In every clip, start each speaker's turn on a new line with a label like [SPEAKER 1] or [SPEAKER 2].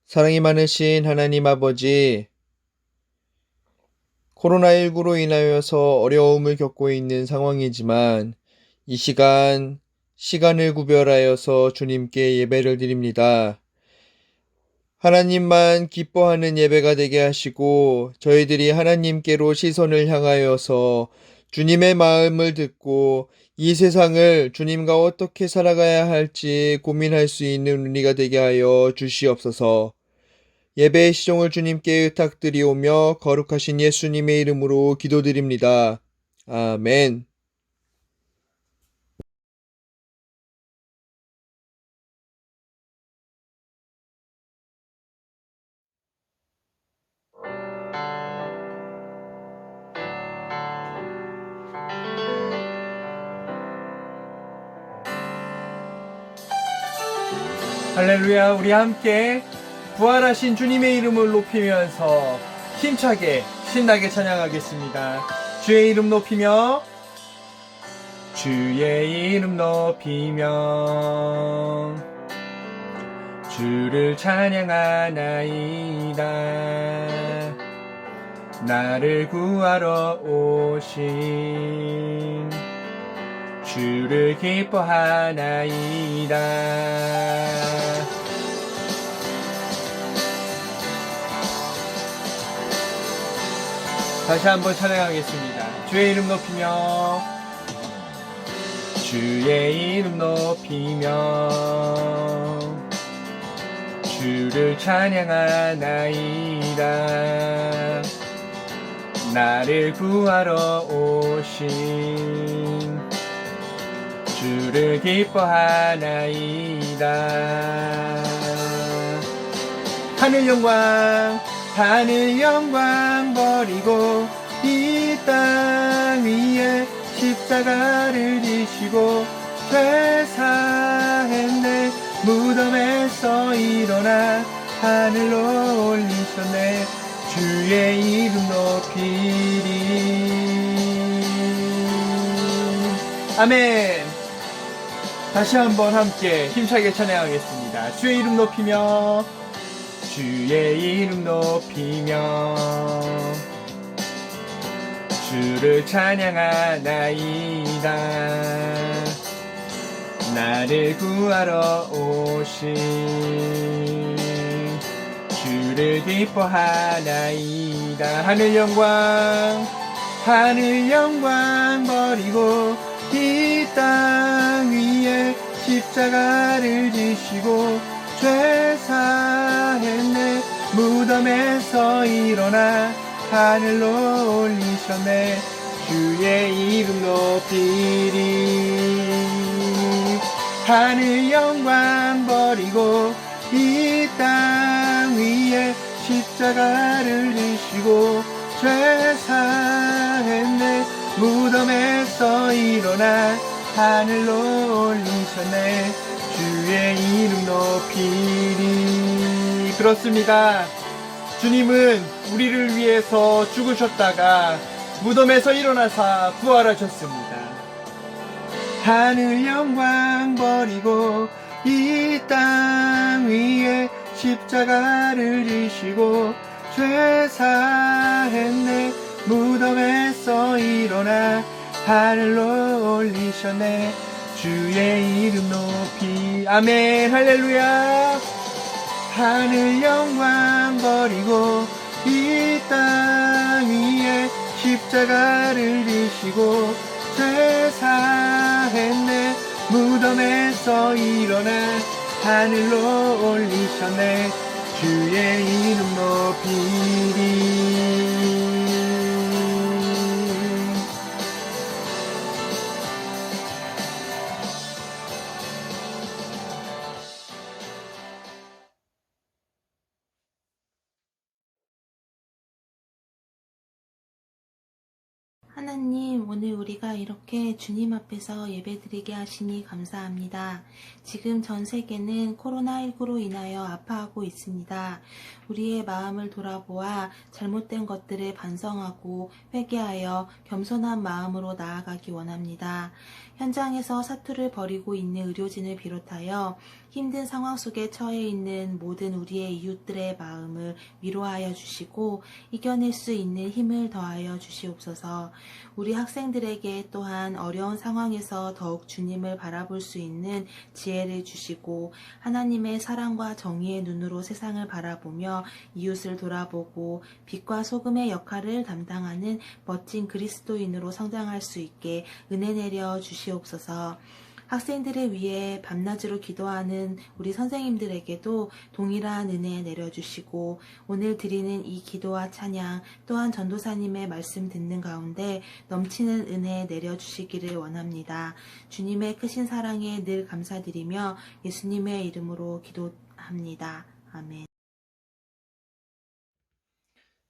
[SPEAKER 1] 사랑이 많으신 하나님 아버지, 코로나19로 인하여서 어려움을 겪고 있는 상황이지만 이 시간을 구별하여서 주님께 예배를 드립니다. 하나님만 기뻐하는 예배가 되게 하시고 저희들이 하나님께로 시선을 향하여서 주님의 마음을 듣고 이 세상을 주님과 어떻게 살아가야 할지 고민할 수 있는 은혜가 되게 하여 주시옵소서. 예배의 시종을 주님께 의탁드리오며 거룩하신 예수님의 이름으로 기도드립니다. 아멘. 할렐루야. 우리 함께 부활하신 주님의 이름을 높이면서 힘차게 신나게 찬양하겠습니다. 주의 이름 높이며 주의 이름 높이며 주를 찬양하나이다. 나를 구하러 오신 주를 기뻐하나이다. 다시 한번 찬양하겠습니다. 주의 이름 높이며 주의 이름 높이며 주를 찬양하나이다. 나를 구하러 오신 주를 기뻐하나이다. 하늘 영광 버리고 이 땅 위에 십자가를 지시고 죄사했네. 무덤에서 일어나 하늘로 올리셨네. 주의 이름 높이리. 아멘. 다시 한번 함께 힘차게 찬양하겠습니다. 주의 이름 높이며 주의 이름 높이며 주를 찬양하나이다. 나를 구하러 오신 주를 기뻐하나이다. 하늘 영광 버리고 이 땅 위에 십자가를 지시고 죄사했네. 무덤에서 일어나 하늘로 올리셨네. 주의 이름 높이리. 하늘 영광 버리고 이 땅 위에 십자가를 지시고 죄사했네. 무덤에서 일어나 하늘로 올리셨네. 주의 이름 높이리. 그렇습니다. 주님은 우리를 위해서 죽으셨다가 무덤에서 일어나사 부활하셨습니다. 하늘 영광 버리고 이 땅 위에 십자가를 지시고 죄사했네. 무덤에서 일어나 하늘로 올리셨네. 주의 이름 높이. 아멘. 할렐루야. 하늘 영광 버리고 이 땅 위에 십자가를 지시고 죄사했네. 무덤에서 일어나 하늘로 올리셨네. 주의 이름 높이리.
[SPEAKER 2] 하나님, 오늘 우리가 이렇게 주님 앞에서 예배드리게 하시니 감사합니다. 지금 전 세계는 코로나19로 인하여 아파하고 있습니다. 우리의 마음을 돌아보아 잘못된 것들을 반성하고 회개하여 겸손한 마음으로 나아가기 원합니다. 현장에서 사투를 벌이고 있는 의료진을 비롯하여 힘든 상황 속에 처해 있는 모든 우리의 이웃들의 마음을 위로하여 주시고 이겨낼 수 있는 힘을 더하여 주시옵소서. 우리 학생들에게 또한 어려운 상황에서 더욱 주님을 바라볼 수 있는 지혜를 주시고 하나님의 사랑과 정의의 눈으로 세상을 바라보며 이웃을 돌아보고 빛과 소금의 역할을 담당하는 멋진 그리스도인으로 성장할 수 있게 은혜 내려 주시옵소서. 학생들을 위해 밤낮으로 기도하는 우리 선생님들에게도 동일한 은혜 내려주시고 오늘 드리는 이 기도와 찬양 또한 전도사님의 말씀 듣는 가운데 넘치는 은혜 내려주시기를 원합니다. 주님의 크신 사랑에 늘 감사드리며 예수님의 이름으로 기도합니다. 아멘.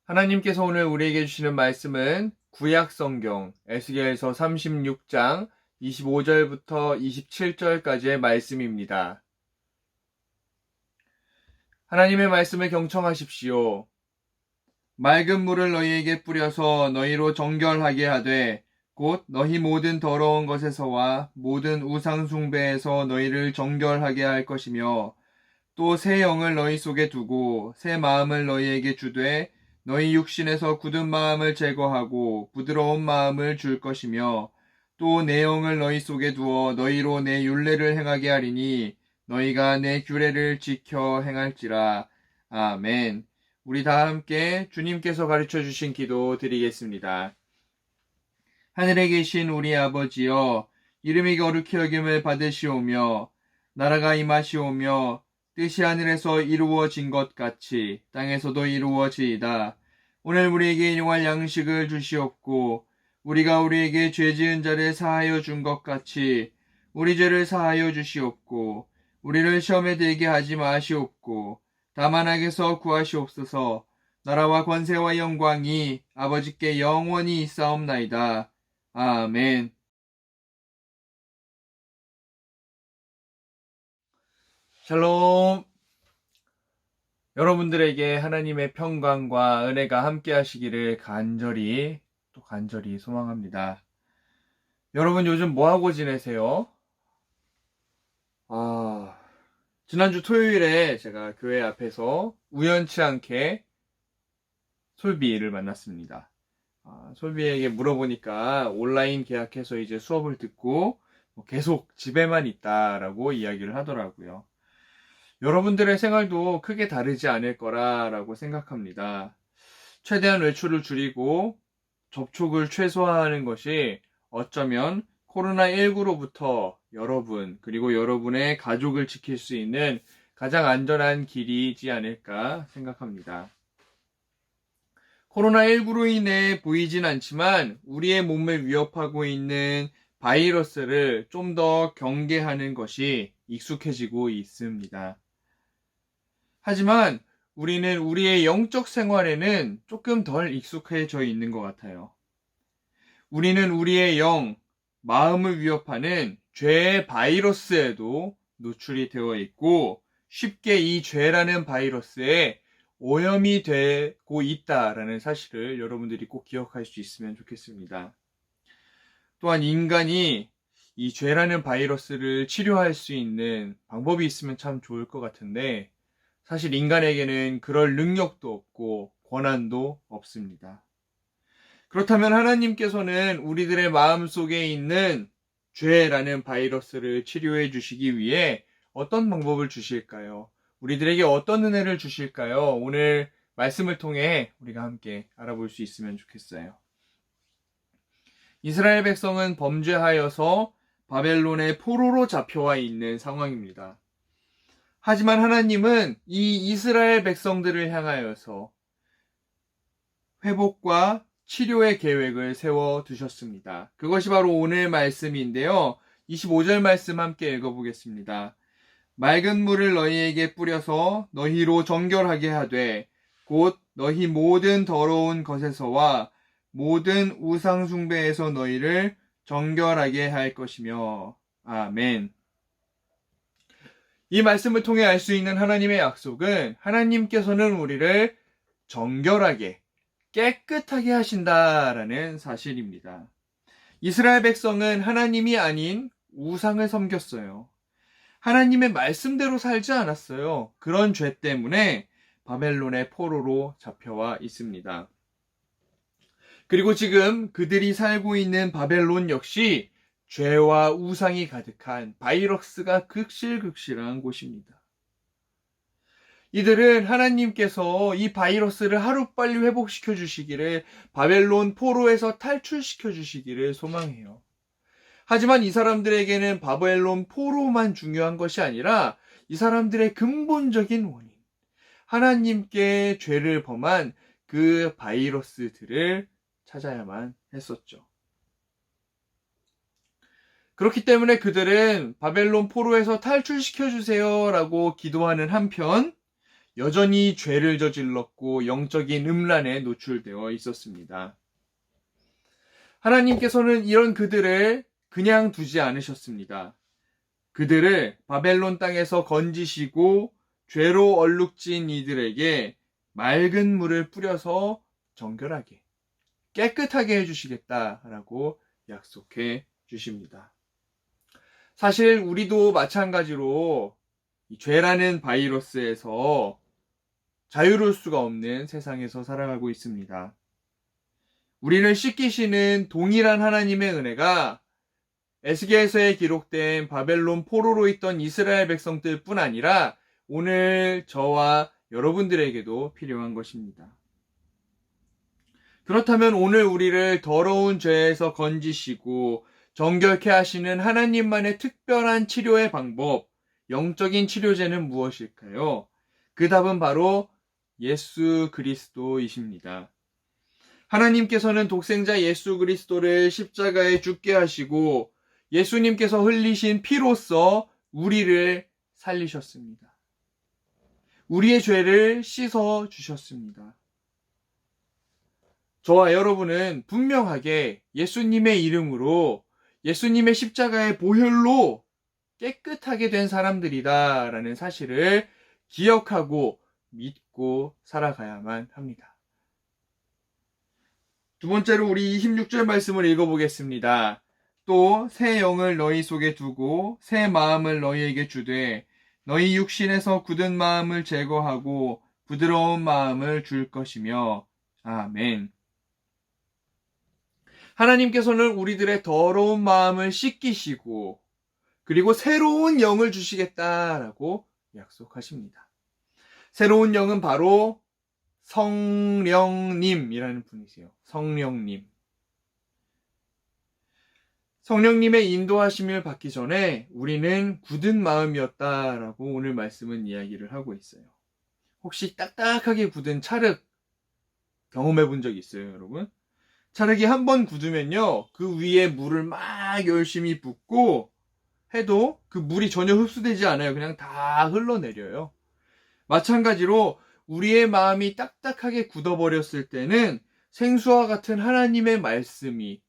[SPEAKER 1] 하나님께서 오늘 우리에게 주시는 말씀은 구약성경 에스겔서 36장 25절부터 27절까지의 말씀입니다. 하나님의 말씀을 경청하십시오. 맑은 물을 너희에게 뿌려서 너희로 정결하게 하되 곧 너희 모든 더러운 것에서와 모든 우상 숭배에서 너희를 정결하게 할 것이며 또 새 영을 너희 속에 두고 새 마음을 너희에게 주되 너희 육신에서 굳은 마음을 제거하고 부드러운 마음을 줄 것이며 또 내 영을 너희 속에 두어 너희로 내 율례를 행하게 하리니 너희가 내 규례를 지켜 행할지라. 아멘. 우리 다 함께 주님께서 가르쳐 주신 기도 드리겠습니다. 하늘에 계신 우리 아버지여, 이름이 거룩히 여김을 받으시오며 나라가 임하시오며 뜻이 하늘에서 이루어진 것 같이 땅에서도 이루어지이다. 오늘 우리에게 일용할 양식을 주시옵고 우리가 우리에게 죄 지은 자를 사하여 준 것 같이 우리 죄를 사하여 주시옵고 우리를 시험에 들게 하지 마시옵고 다만 악에서 구하시옵소서. 나라와 권세와 영광이 아버지께 영원히 있사옵나이다. 아멘. 샬롬. 여러분들에게 하나님의 평강과 은혜가 함께 하시기를 간절히 소망합니다. 여러분 요즘 뭐하고 지내세요? 지난주 토요일에 제가 교회 앞에서 우연치 않게 솔비를 만났습니다. 솔비에게 물어보니까 온라인 계약해서 이제 수업을 듣고 계속 집에만 있다라고 이야기를 하더라고요. 여러분들의 생활도 크게 다르지 않을 거라고 생각합니다. 최대한 외출을 줄이고 접촉을 최소화하는 것이 어쩌면 코로나19로부터 여러분 그리고 여러분의 가족을 지킬 수 있는 가장 안전한 길이지 않을까 생각합니다. 코로나19로 인해 보이진 않지만 우리의 몸을 위협하고 있는 바이러스를 좀 더 경계하는 것이 익숙해지고 있습니다. 하지만 우리는 우리의 영적 생활에는 조금 덜 익숙해져 있는 것 같아요. 우리는 우리의 영, 마음을 위협하는 죄의 바이러스에도 노출이 되어 있고 쉽게 이 죄라는 바이러스에 오염이 되고 있다라는 사실을 여러분들이 꼭 기억할 수 있으면 좋겠습니다. 또한 인간이 이 죄라는 바이러스를 치료할 수 있는 방법이 있으면 참 좋을 것 같은데 사실 인간에게는 그럴 능력도 없고 권한도 없습니다. 그렇다면 하나님께서는 우리들의 마음속에 있는 죄라는 바이러스를 치료해 주시기 위해 어떤 방법을 주실까요? 우리들에게 어떤 은혜를 주실까요? 오늘 말씀을 통해 우리가 함께 알아볼 수 있으면 좋겠어요. 이스라엘 백성은 범죄하여서 바벨론의 포로로 잡혀와 있는 상황입니다. 하지만 하나님은 이 이스라엘 백성들을 향하여서 회복과 치료의 계획을 세워두셨습니다. 그것이 바로 오늘 말씀인데요. 25절 말씀 함께 읽어보겠습니다. 맑은 물을 너희에게 뿌려서 너희로 정결하게 하되 곧 너희 모든 더러운 것에서와 모든 우상 숭배에서 너희를 정결하게 할 것이며. 아멘. 이 말씀을 통해 알 수 있는 하나님의 약속은 하나님께서는 우리를 정결하게, 깨끗하게 하신다라는 사실입니다. 이스라엘 백성은 하나님이 아닌 우상을 섬겼어요. 하나님의 말씀대로 살지 않았어요. 그런 죄 때문에 바벨론의 포로로 잡혀와 있습니다. 그리고 지금 그들이 살고 있는 바벨론 역시 죄와 우상이 가득한 바이러스가 극실극실한 곳입니다. 이들은 하나님께서 이 바이러스를 하루빨리 회복시켜 주시기를, 바벨론 포로에서 탈출시켜 주시기를 소망해요. 하지만 이 사람들에게는 바벨론 포로만 중요한 것이 아니라 이 사람들의 근본적인 원인, 하나님께 죄를 범한 그 바이러스들을 찾아야만 했었죠. 그렇기 때문에 그들은 바벨론 포로에서 탈출시켜 주세요 라고 기도하는 한편 여전히 죄를 저질렀고 영적인 음란에 노출되어 있었습니다. 하나님께서는 이런 그들을 그냥 두지 않으셨습니다. 그들을 바벨론 땅에서 건지시고 죄로 얼룩진 이들에게 맑은 물을 뿌려서 정결하게, 깨끗하게 해주시겠다라고 약속해 주십니다. 사실 우리도 마찬가지로 이 죄라는 바이러스에서 자유로울 수가 없는 세상에서 살아가고 있습니다. 우리를 씻기시는 동일한 하나님의 은혜가 에스겔서에 기록된 바벨론 포로로 있던 이스라엘 백성들 뿐 아니라 오늘 저와 여러분들에게도 필요한 것입니다. 그렇다면 오늘 우리를 더러운 죄에서 건지시고 정결케 하시는 하나님만의 특별한 치료의 방법, 영적인 치료제는 무엇일까요? 그 답은 바로 예수 그리스도이십니다. 하나님께서는 독생자 예수 그리스도를 십자가에 죽게 하시고 예수님께서 흘리신 피로써 우리를 살리셨습니다. 우리의 죄를 씻어 주셨습니다. 저와 여러분은 분명하게 예수님의 이름으로, 예수님의 십자가의 보혈로 깨끗하게 된 사람들이다라는 사실을 기억하고 믿고 살아가야만 합니다. 두 번째로 우리 26절 말씀을 읽어보겠습니다. 또 새 영을 너희 속에 두고 새 마음을 너희에게 주되 너희 육신에서 굳은 마음을 제거하고 부드러운 마음을 줄 것이며. 아멘. 하나님께서는 우리들의 더러운 마음을 씻기시고 그리고 새로운 영을 주시겠다라고 약속하십니다. 새로운 영은 바로 성령님이라는 분이세요. 성령님. 성령님의 인도하심을 받기 전에 우리는 굳은 마음이었다라고 오늘 말씀은 이야기를 하고 있어요. 혹시 딱딱하게 굳은 찰흙 경험해 본 적 있어요, 여러분? 찰흙이 한 번 굳으면요, 그 위에 물을 막 열심히 붓고 해도 그 물이 전혀 흡수되지 않아요. 그냥 다 흘러내려요. 마찬가지로 우리의 마음이 딱딱하게 굳어버렸을 때는 생수와 같은 하나님의 말씀이,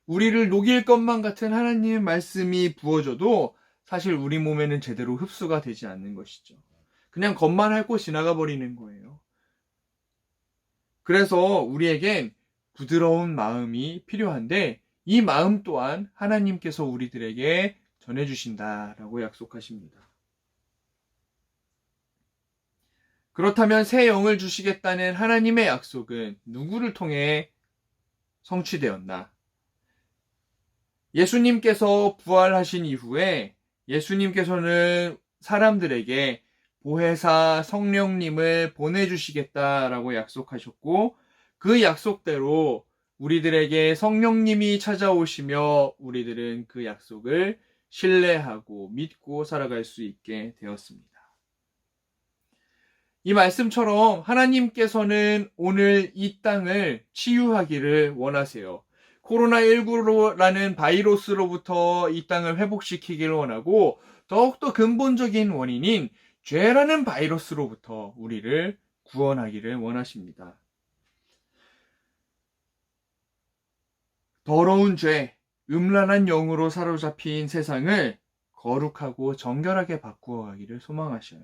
[SPEAKER 1] 우리를 녹일 것만 같은 하나님의 말씀이 부어져도 사실 우리 몸에는 제대로 흡수가 되지 않는 것이죠. 그냥 겉만 핥고 지나가 버리는 거예요. 그래서 우리에겐 부드러운 마음이 필요한데 이 마음 또한 하나님께서 우리들에게 전해주신다라고 약속하십니다. 그렇다면 새 영을 주시겠다는 하나님의 약속은 누구를 통해 성취되었나? 예수님께서 부활하신 이후에 예수님께서는 사람들에게 보혜사 성령님을 보내주시겠다라고 약속하셨고 그 약속대로 우리들에게 성령님이 찾아오시며 우리들은 그 약속을 신뢰하고 믿고 살아갈 수 있게 되었습니다. 이 말씀처럼 하나님께서는 오늘 이 땅을 치유하기를 원하세요. 코로나19라는 바이러스로부터 이 땅을 회복시키기를 원하고 더욱더 근본적인 원인인 죄라는 바이러스로부터 우리를 구원하기를 원하십니다. 더러운 죄, 음란한 영으로 사로잡힌 세상을 거룩하고 정결하게 바꾸어 가기를 소망하셔요.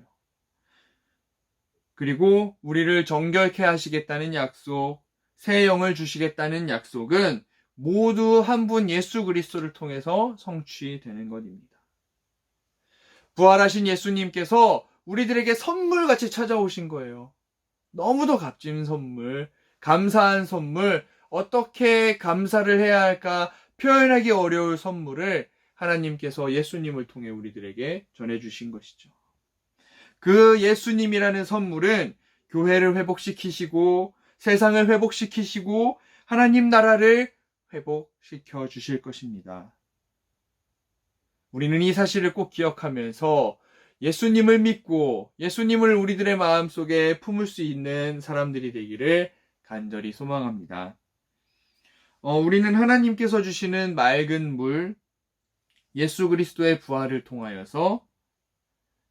[SPEAKER 1] 그리고 우리를 정결케 하시겠다는 약속, 새 영을 주시겠다는 약속은 모두 한 분 예수 그리스도를 통해서 성취되는 것입니다. 부활하신 예수님께서 우리들에게 선물같이 찾아오신 거예요. 너무도 값진 선물, 감사한 선물, 어떻게 감사를 해야 할까 표현하기 어려울 선물을 하나님께서 예수님을 통해 우리들에게 전해주신 것이죠. 그 예수님이라는 선물은 교회를 회복시키시고 세상을 회복시키시고 하나님 나라를 회복시켜 주실 것입니다. 우리는 이 사실을 꼭 기억하면서 예수님을 믿고 예수님을 우리들의 마음속에 품을 수 있는 사람들이 되기를 간절히 소망합니다. 우리는 하나님께서 주시는 맑은 물, 예수 그리스도의 부활을 통하여서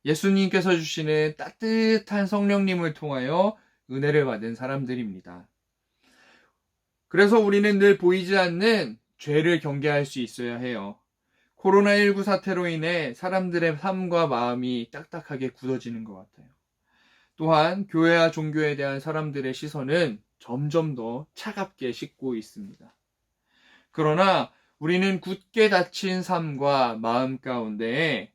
[SPEAKER 1] 예수님께서 주시는 따뜻한 성령님을 통하여 은혜를 받은 사람들입니다. 그래서 우리는 늘 보이지 않는 죄를 경계할 수 있어야 해요. 코로나19 사태로 인해 사람들의 삶과 마음이 딱딱하게 굳어지는 것 같아요. 또한 교회와 종교에 대한 사람들의 시선은 점점 더 차갑게 식고 있습니다. 그러나 우리는 굳게 닫힌 삶과 마음 가운데에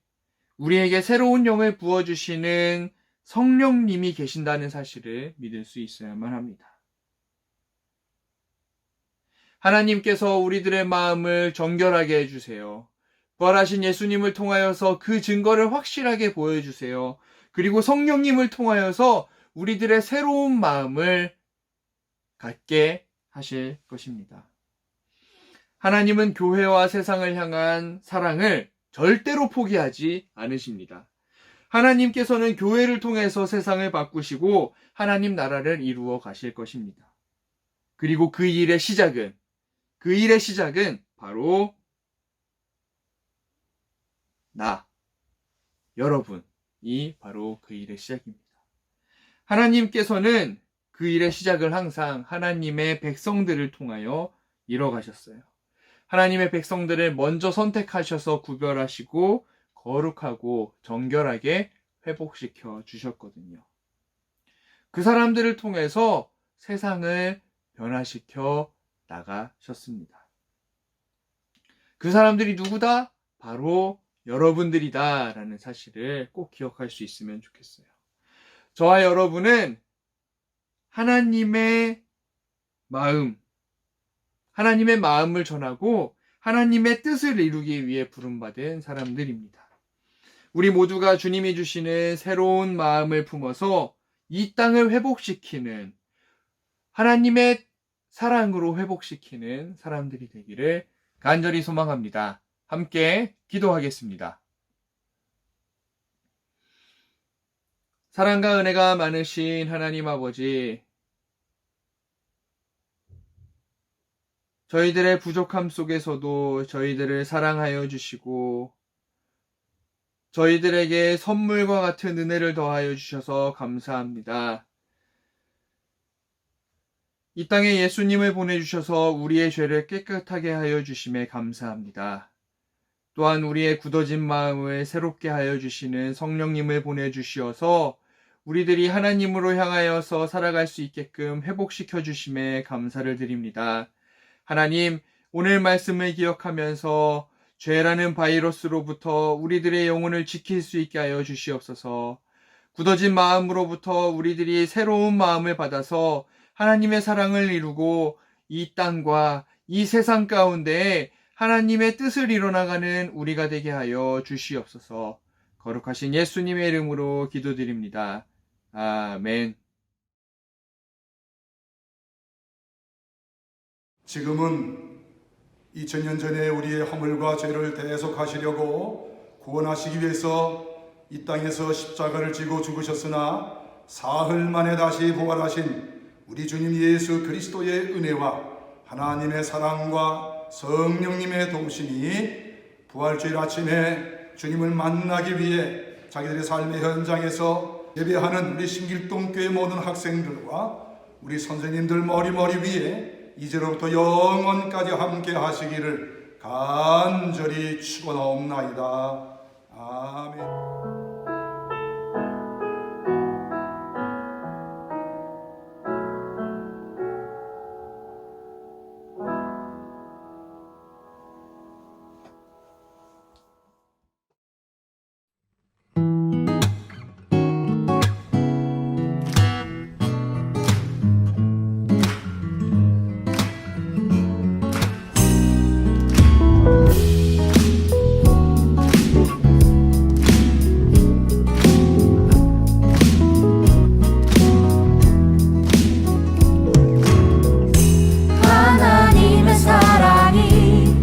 [SPEAKER 1] 우리에게 새로운 영을 부어주시는 성령님이 계신다는 사실을 믿을 수 있어야만 합니다. 하나님께서 우리들의 마음을 정결하게 해주세요. 부활하신 예수님을 통하여서 그 증거를 확실하게 보여주세요. 그리고 성령님을 통하여서 우리들의 새로운 마음을 갖게 하실 것입니다. 하나님은 교회와 세상을 향한 사랑을 절대로 포기하지 않으십니다. 하나님께서는 교회를 통해서 세상을 바꾸시고 하나님 나라를 이루어 가실 것입니다. 그리고 그 일의 시작은 바로 여러분이 바로 그 일의 시작입니다. 하나님께서는 그 일의 시작을 항상 하나님의 백성들을 통하여 이뤄가셨어요. 하나님의 백성들을 먼저 선택하셔서 구별하시고 거룩하고 정결하게 회복시켜 주셨거든요. 그 사람들을 통해서 세상을 변화시켜 나가셨습니다. 그 사람들이 누구다? 바로 여러분들이다 라는 사실을 꼭 기억할 수 있으면 좋겠어요. 저와 여러분은 하나님의 마음을 전하고 하나님의 뜻을 이루기 위해 부름받은 사람들입니다. 우리 모두가 주님이 주시는 새로운 마음을 품어서 이 땅을 회복시키는 하나님의 사랑으로 회복시키는 사람들이 되기를 간절히 소망합니다. 함께 기도하겠습니다. 사랑과 은혜가 많으신 하나님 아버지, 저희들의 부족함 속에서도 저희들을 사랑하여 주시고 저희들에게 선물과 같은 은혜를 더하여 주셔서 감사합니다. 이 땅에 예수님을 보내주셔서 우리의 죄를 깨끗하게 하여 주심에 감사합니다. 또한 우리의 굳어진 마음을 새롭게 하여 주시는 성령님을 보내주시어서 우리들이 하나님으로 향하여서 살아갈 수 있게끔 회복시켜 주심에 감사를 드립니다. 하나님, 오늘 말씀을 기억하면서 죄라는 바이러스로부터 우리들의 영혼을 지킬 수 있게 하여 주시옵소서. 굳어진 마음으로부터 우리들이 새로운 마음을 받아서 하나님의 사랑을 이루고 이 땅과 이 세상 가운데 하나님의 뜻을 이뤄나가는 우리가 되게 하여 주시옵소서. 거룩하신 예수님의 이름으로 기도드립니다. 아멘.
[SPEAKER 3] 지금은 2000년 전에 우리의 허물과 죄를 대속하시려고 구원하시기 위해서 이 땅에서 십자가를 지고 죽으셨으나 사흘 만에 다시 부활하신 우리 주님 예수 그리스도의 은혜와 하나님의 사랑과 성령님의 도우심이 부활주일 아침에 주님을 만나기 위해 자기들의 삶의 현장에서 예배하는 우리 신길동교회 모든 학생들과 우리 선생님들 머리 위에 이제로부터 영원까지 함께 하시기를 간절히 축원하옵나이다. 아멘.
[SPEAKER 4] 하나님의 사랑이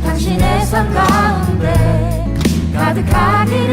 [SPEAKER 4] 당신의 삶 가운데 가득하길